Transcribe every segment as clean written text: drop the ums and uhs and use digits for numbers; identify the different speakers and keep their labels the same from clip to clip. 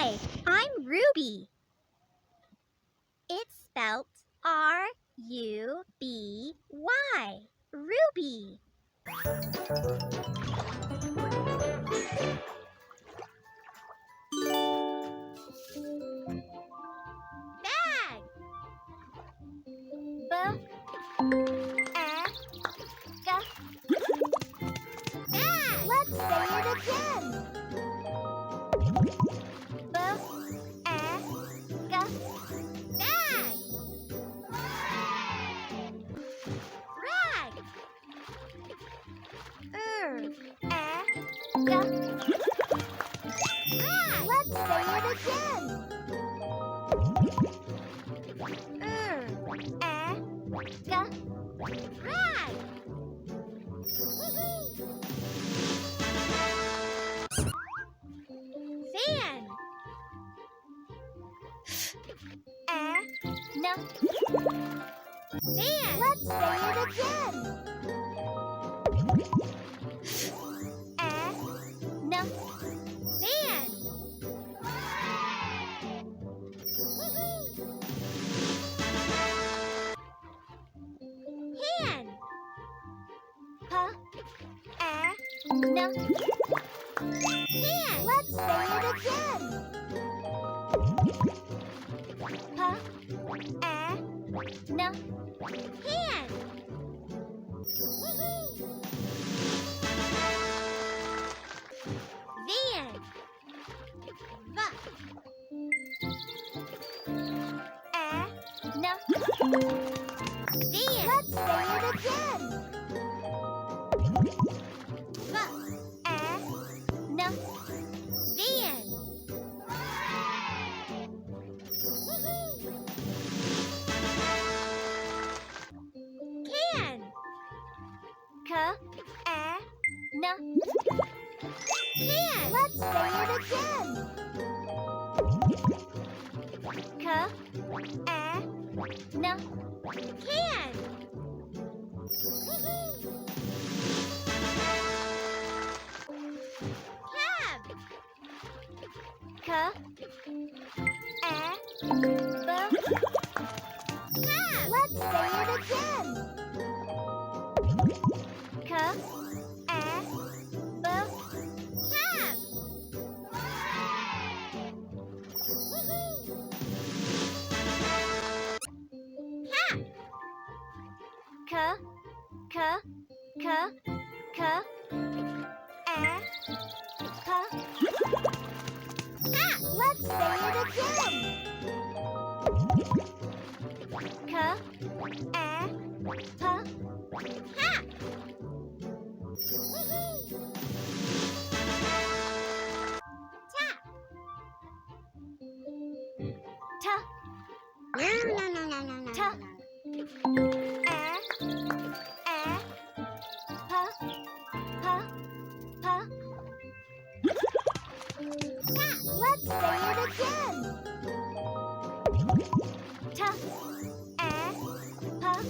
Speaker 1: Hi, I'm Ruby. It's spelt R-U-B-Y. Ruby. Bag. B-A-G. Bag. Let's say it again. B-A-G. Bag. Rag. R-A-G. Rag. Let's say it again. R-A-G. Rag. Van. F-A-N. Van. Let's say it again. F-A-N. Van. Hand. P-A-N. Hand. Let's say it again. P-A-N. Hand. Van. V-A-N. Van. Let's say it again. V-A-N. Van. Can. K-A-N. Can. Let's say it again. K-A-N. Can. Cab. K-A-B. Cab. Let's say it again. K-A-B. Cab. Cat. Cat. Let's say it again. Cat. Tap. No. Tap. Let's say it again. Tap. Tap.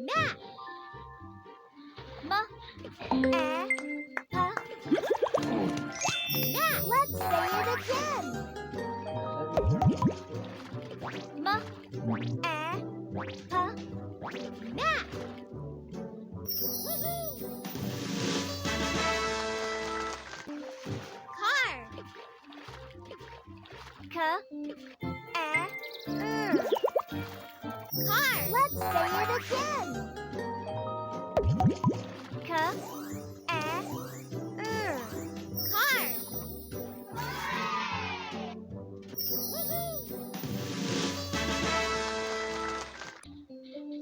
Speaker 1: Mat. Ma. Mat. Let's say it again. Ma. Mat. Car. Car. Let's say it again. Car.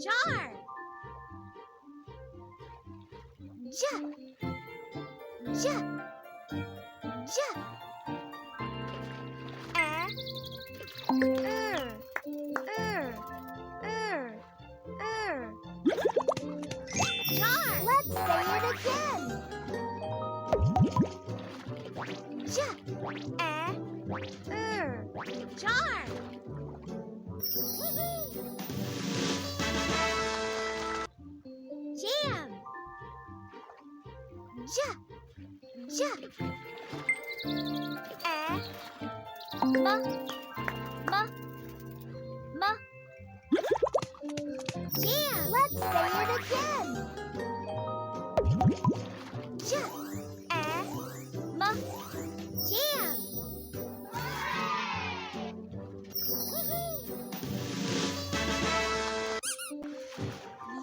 Speaker 1: Jar. J. Jar. Let's say it again. Jar. J. J. M. Jam. Let's say it again. J. M. Jam.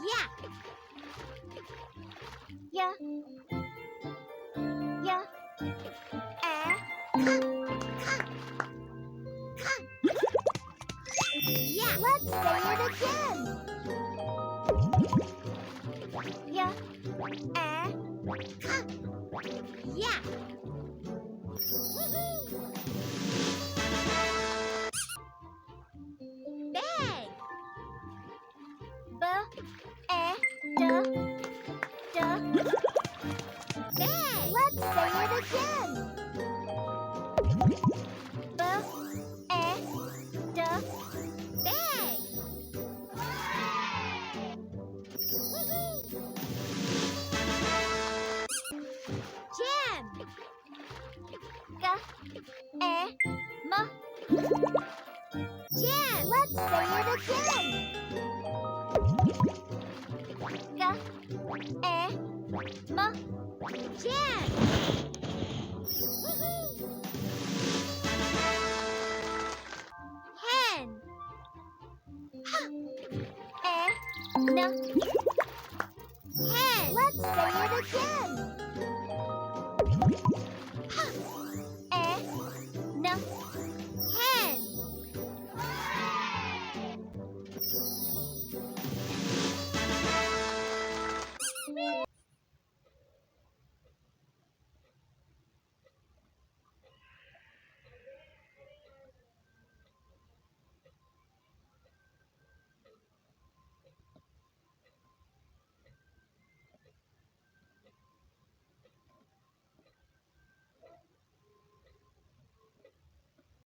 Speaker 1: Yeah. Yeah. Yeah. Yeah. Let's say it again. Yeah. Yeah. Bag. Bag. Let's say it again. Bag. Jam. Jam. Let's say it again. Jam. Hen. Hen. Let's say it again.